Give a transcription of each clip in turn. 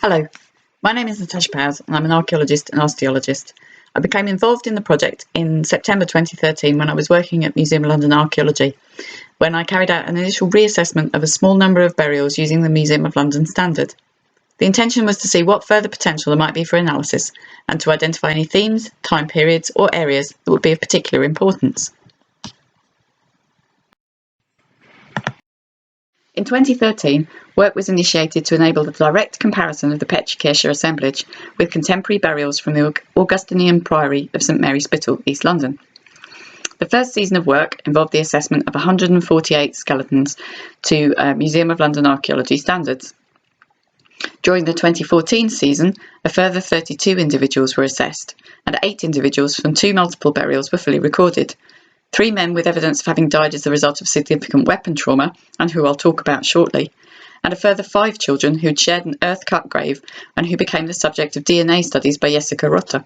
Hello, my name is Natasha Powers and I'm an archaeologist and osteologist. I became involved in the project in September 2013 when I was working at Museum of London Archaeology, when I carried out an initial reassessment of a small number of burials using the Museum of London standard. The intention was to see what further potential there might be for analysis and to identify any themes, time periods or areas that would be of particular importance. In 2013, work was initiated to enable the direct comparison of the Petriplatz assemblage with contemporary burials from the Augustinian Priory of St Mary Spital, East London. The first season of work involved the assessment of 148 skeletons to Museum of London Archaeology standards. During the 2014 season, a further 32 individuals were assessed, and 8 individuals from 2 multiple burials were fully recorded. 3 men with evidence of having died as the result of significant weapon trauma, and who I'll talk about shortly, and a further 5 children who'd shared an earth-cut grave and who became the subject of DNA studies by Jessica Rotter.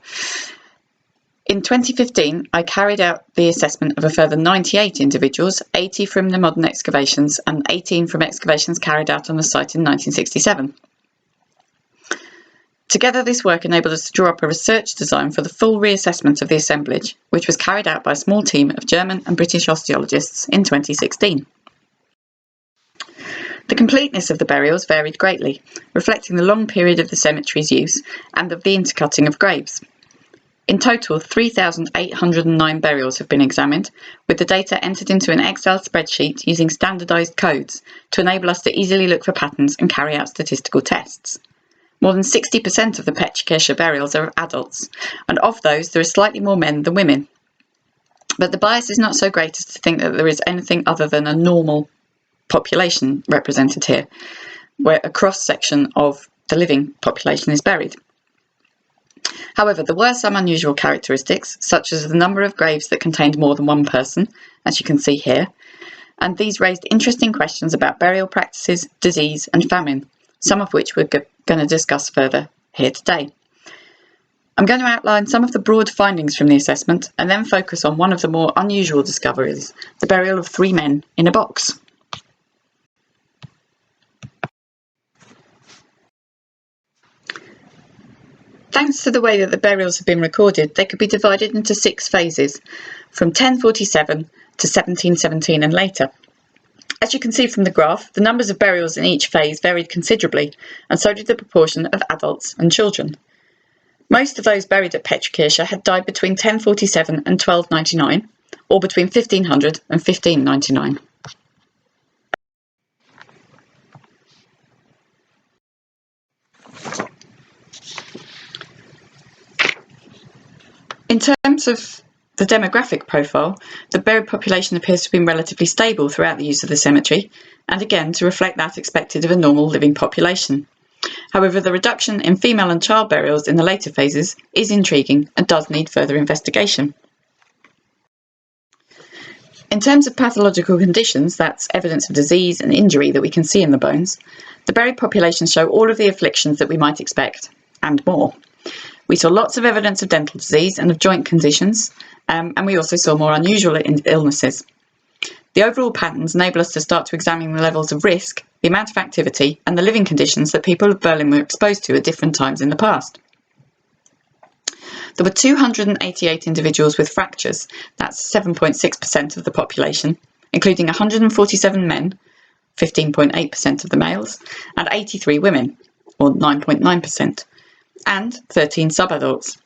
In 2015, I carried out the assessment of a further 98 individuals, 80 from the modern excavations and 18 from excavations carried out on the site in 1967. Together, this work enabled us to draw up a research design for the full reassessment of the assemblage, which was carried out by a small team of German and British osteologists in 2016. The completeness of the burials varied greatly, reflecting the long period of the cemetery's use and of the intercutting of graves. In total, 3,809 burials have been examined, with the data entered into an Excel spreadsheet using standardised codes to enable us to easily look for patterns and carry out statistical tests. More than 60% of the Petriplatz burials are of adults, and of those there are slightly more men than women. But the bias is not so great as to think that there is anything other than a normal population represented here, where a cross-section of the living population is buried. However, there were some unusual characteristics, such as the number of graves that contained more than one person, as you can see here, and these raised interesting questions about burial practices, disease and famine, some of which we're going to discuss further here today. I'm going to outline some of the broad findings from the assessment and then focus on one of the more unusual discoveries, the burial of 3 men in a box. Thanks to the way that the burials have been recorded, they could be divided into 6 phases, from 1047 to 1717 and later. As you can see from the graph, the numbers of burials in each phase varied considerably, and so did the proportion of adults and children. Most of those buried at Petriplatz had died between 1047 and 1299, or between 1500 and 1599. In terms of the demographic profile, the buried population appears to have been relatively stable throughout the use of the cemetery, and again to reflect that expected of a normal living population. However, the reduction in female and child burials in the later phases is intriguing and does need further investigation. In terms of pathological conditions, that's evidence of disease and injury that we can see in the bones, the buried populations show all of the afflictions that we might expect, and more. We saw lots of evidence of dental disease and of joint conditions, and we also saw more unusual illnesses. The overall patterns enable us to start to examine the levels of risk, the amount of activity, and the living conditions that people of Berlin were exposed to at different times in the past. There were 288 individuals with fractures, that's 7.6% of the population, including 147 men, 15.8% of the males, and 83 women, or 9.9%, and 13 subadults.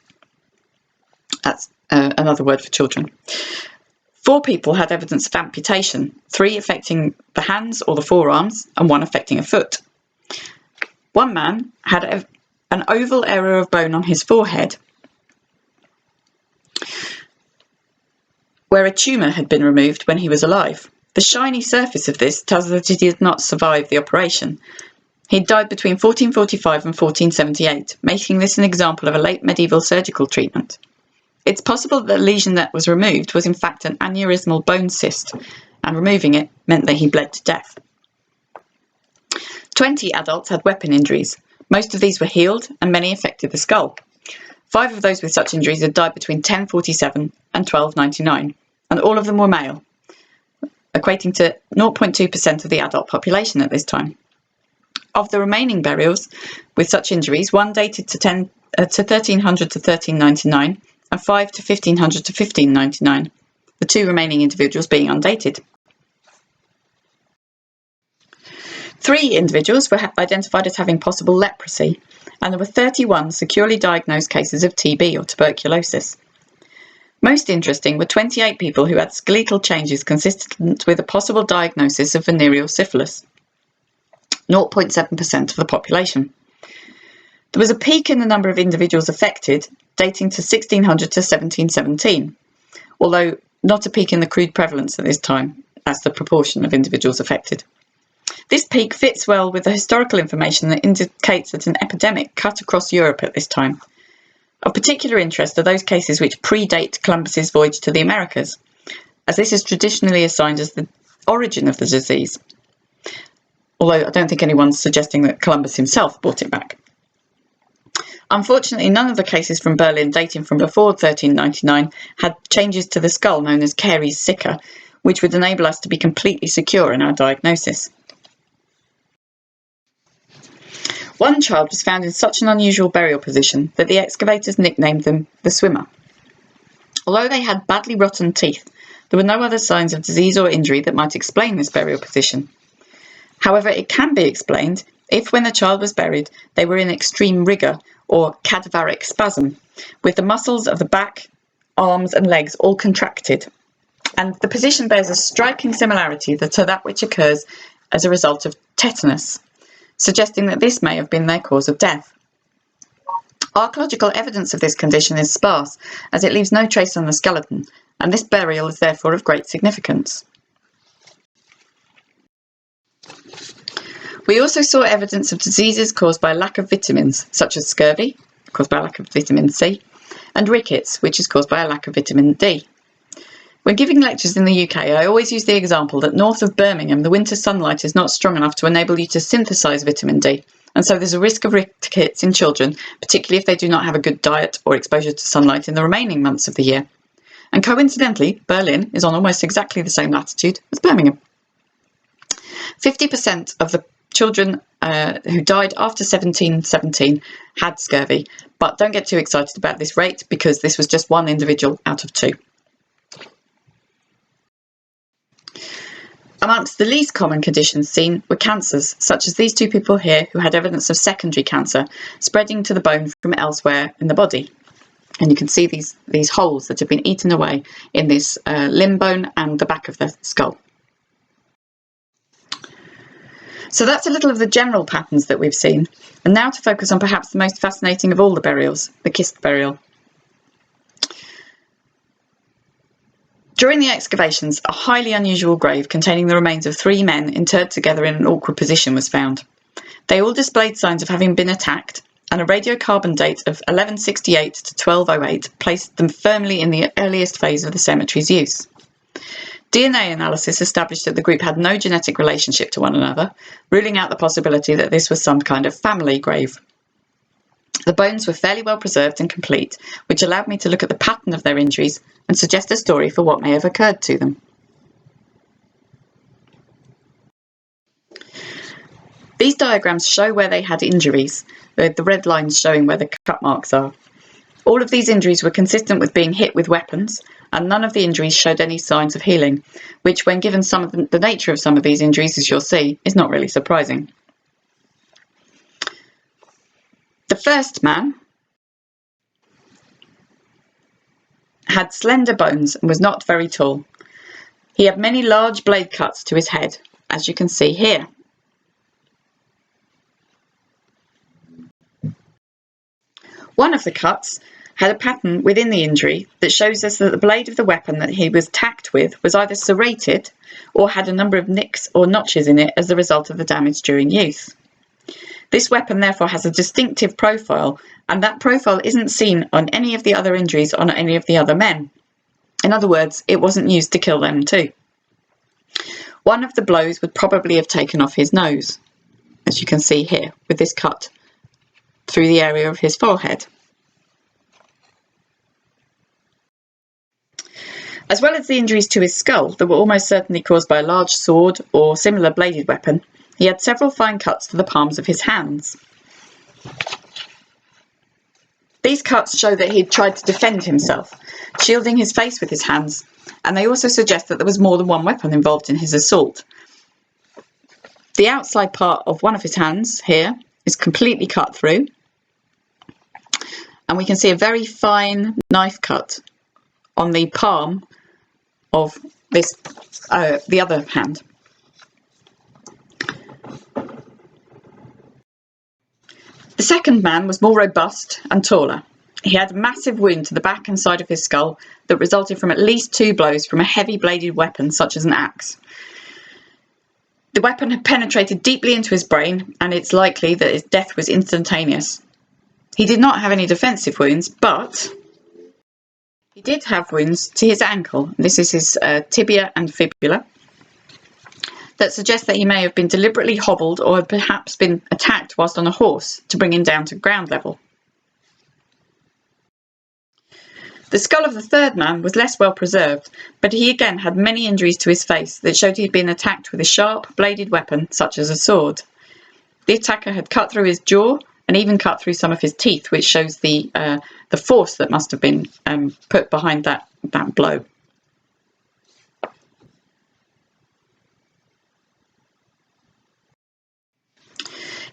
That's another word for children. 4 people had evidence of amputation, 3 affecting the hands or the forearms, and 1 affecting a foot. 1 man had an oval area of bone on his forehead, where a tumour had been removed when he was alive. The shiny surface of this tells us that he did not survive the operation. He died between 1445 and 1478, making this an example of a late medieval surgical treatment. It's possible that the lesion that was removed was in fact an aneurysmal bone cyst, and removing it meant that he bled to death. 20 adults had weapon injuries. Most of these were healed, and many affected the skull. 5 of those with such injuries had died between 1047 and 1299, and all of them were male, equating to 0.2% of the adult population at this time. Of the remaining burials with such injuries, one dated to 1300 to 1399 and 5 to 1500 to 1599, the two remaining individuals being undated. 3 individuals were identified as having possible leprosy, and there were 31 securely diagnosed cases of TB or tuberculosis. Most interesting were 28 people who had skeletal changes consistent with a possible diagnosis of venereal syphilis, 0.7% of the population. There was a peak in the number of individuals affected, dating to 1600 to 1717, although not a peak in the crude prevalence at this time, as the proportion of individuals affected. This peak fits well with the historical information that indicates that an epidemic cut across Europe at this time. Of particular interest are those cases which predate Columbus's voyage to the Americas, as this is traditionally assigned as the origin of the disease, although I don't think anyone's suggesting that Columbus himself brought it back. Unfortunately, none of the cases from Berlin dating from before 1399 had changes to the skull known as caries sicca, which would enable us to be completely secure in our diagnosis. One child was found in such an unusual burial position that the excavators nicknamed them the swimmer. Although they had badly rotten teeth, there were no other signs of disease or injury that might explain this burial position. However, it can be explained if, when the child was buried, they were in extreme rigour or cadaveric spasm, with the muscles of the back, arms and legs all contracted. And the position bears a striking similarity to that which occurs as a result of tetanus, suggesting that this may have been their cause of death. Archaeological evidence of this condition is sparse, as it leaves no trace on the skeleton, and this burial is therefore of great significance. We also saw evidence of diseases caused by lack of vitamins, such as scurvy, caused by a lack of vitamin C, and rickets, which is caused by a lack of vitamin D. When giving lectures in the UK, I always use the example that north of Birmingham, the winter sunlight is not strong enough to enable you to synthesise vitamin D, and so there's a risk of rickets in children, particularly if they do not have a good diet or exposure to sunlight in the remaining months of the year. And coincidentally, Berlin is on almost exactly the same latitude as Birmingham. 50% of the children who died after 1717 had scurvy, but don't get too excited about this rate because this was just one individual out of 2. Amongst the least common conditions seen were cancers, such as these 2 people here who had evidence of secondary cancer spreading to the bone from elsewhere in the body. And you can see these holes that have been eaten away in this limb bone and the back of the skull. So that's a little of the general patterns that we've seen. And now to focus on perhaps the most fascinating of all the burials, the kist burial. During the excavations, a highly unusual grave containing the remains of 3 men interred together in an awkward position was found. They all displayed signs of having been attacked, and a radiocarbon date of 1168 to 1208 placed them firmly in the earliest phase of the cemetery's use. DNA analysis established that the group had no genetic relationship to one another, ruling out the possibility that this was some kind of family grave. The bones were fairly well preserved and complete, which allowed me to look at the pattern of their injuries and suggest a story for what may have occurred to them. These diagrams show where they had injuries, with the red lines showing where the cut marks are. All of these injuries were consistent with being hit with weapons, and none of the injuries showed any signs of healing, which, when given some of the nature of some of these injuries, as you'll see, is not really surprising. The first man had slender bones and was not very tall. He had many large blade cuts to his head, as you can see here. One of the cuts had a pattern within the injury that shows us that the blade of the weapon that he was tacked with was either serrated or had a number of nicks or notches in it as a result of the damage during use. This weapon therefore has a distinctive profile, and that profile isn't seen on any of the other injuries on any of the other men. In other words, it wasn't used to kill them too. One of the blows would probably have taken off his nose, as you can see here, with this cut through the area of his forehead. As well as the injuries to his skull that were almost certainly caused by a large sword or similar bladed weapon, He had several fine cuts to the palms of his hands. These cuts show that he had tried to defend himself, shielding his face with his hands, and they also suggest that there was more than one weapon involved in his assault. The outside part of one of his hands here is completely cut through, and we can see a very fine knife cut on the palm of this the other hand. The second man was more robust and taller. He had a massive wound to the back and side of his skull that resulted from at least 2 blows from a heavy bladed weapon such as an axe. The weapon had penetrated deeply into his brain, and it's likely that his death was instantaneous. He did not have any defensive wounds, but he did have wounds to his ankle. This is his tibia and fibula, that suggests that he may have been deliberately hobbled or had perhaps been attacked whilst on a horse to bring him down to ground level. The skull of the third man was less well preserved, but he again had many injuries to his face that showed he had been attacked with a sharp, bladed weapon such as a sword. The attacker had cut through his jaw and even cut through some of his teeth, which shows the force that must have been put behind that blow.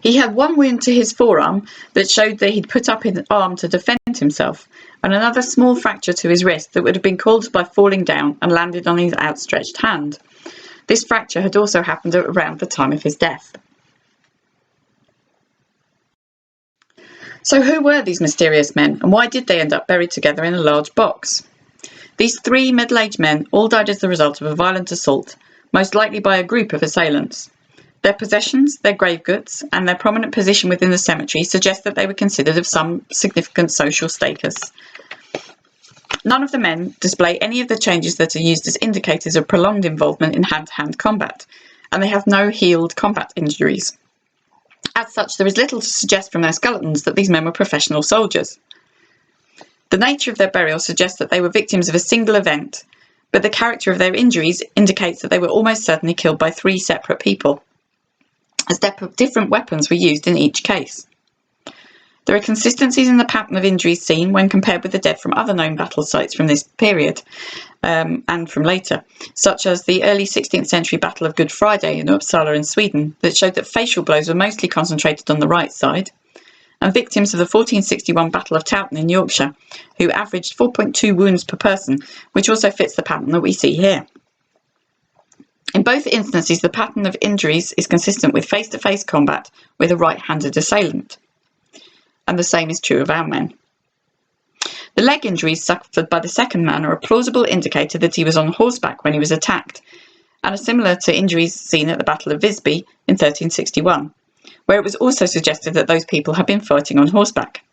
He had one wound to his forearm that showed that he'd put up his arm to defend himself, and another small fracture to his wrist that would have been caused by falling down and landed on his outstretched hand. This fracture had also happened around the time of his death. So who were these mysterious men, and why did they end up buried together in a large box? These 3 middle-aged men all died as the result of a violent assault, most likely by a group of assailants. Their possessions, their grave goods, and their prominent position within the cemetery suggest that they were considered of some significant social status. None of the men display any of the changes that are used as indicators of prolonged involvement in hand-to-hand combat, and they have no healed combat injuries. As such, there is little to suggest from their skeletons that these men were professional soldiers. The nature of their burial suggests that they were victims of a single event, but the character of their injuries indicates that they were almost certainly killed by 3 separate people, as different weapons were used in each case. There are consistencies in the pattern of injuries seen when compared with the dead from other known battle sites from this period and from later, such as the early 16th century Battle of Good Friday in Uppsala in Sweden, that showed that facial blows were mostly concentrated on the right side, and victims of the 1461 Battle of Towton in Yorkshire, who averaged 4.2 wounds per person, which also fits the pattern that we see here. In both instances, the pattern of injuries is consistent with face-to-face combat with a right-handed assailant. And the same is true of our men. The leg injuries suffered by the second man are a plausible indicator that he was on horseback when he was attacked, and are similar to injuries seen at the Battle of Visby in 1361, where it was also suggested that those people had been fighting on horseback.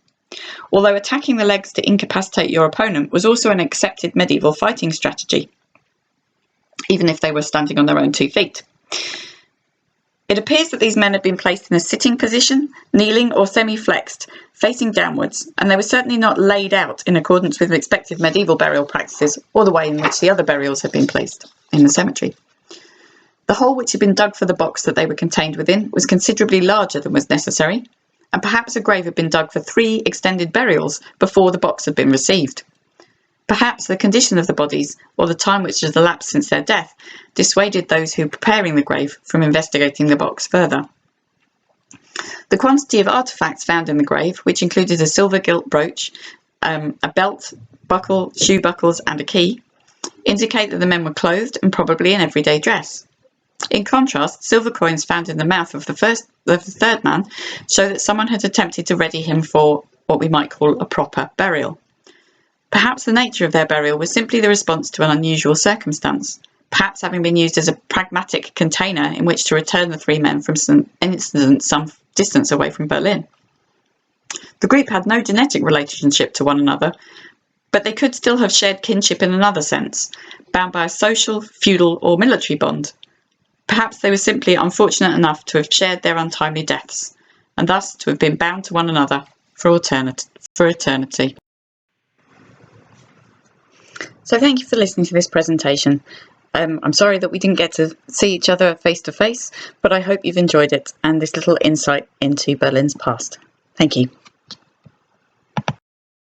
Although attacking the legs to incapacitate your opponent was also an accepted medieval fighting strategy, even if they were standing on their own 2 feet. It appears that these men had been placed in a sitting position, kneeling or semi-flexed, facing downwards, and they were certainly not laid out in accordance with expected medieval burial practices or the way in which the other burials had been placed in the cemetery. The hole which had been dug for the box that they were contained within was considerably larger than was necessary, and perhaps a grave had been dug for 3 extended burials before the box had been received. Perhaps the condition of the bodies, or the time which had elapsed since their death, dissuaded those who were preparing the grave from investigating the box further. The quantity of artefacts found in the grave, which included a silver gilt brooch, a belt, buckle, shoe buckles and a key, indicate that the men were clothed and probably in everyday dress. In contrast, silver coins found in the mouth of the third man show that someone had attempted to ready him for what we might call a proper burial. Perhaps the nature of their burial was simply the response to an unusual circumstance, perhaps having been used as a pragmatic container in which to return the 3 men from an incident some distance away from Berlin. The group had no genetic relationship to one another, but they could still have shared kinship in another sense, bound by a social, feudal or military bond. Perhaps they were simply unfortunate enough to have shared their untimely deaths, and thus to have been bound to one another for eternity. So thank you for listening to this presentation. I'm sorry that we didn't get to see each other face to face, but I hope you've enjoyed it and this little insight into Berlin's past. Thank you.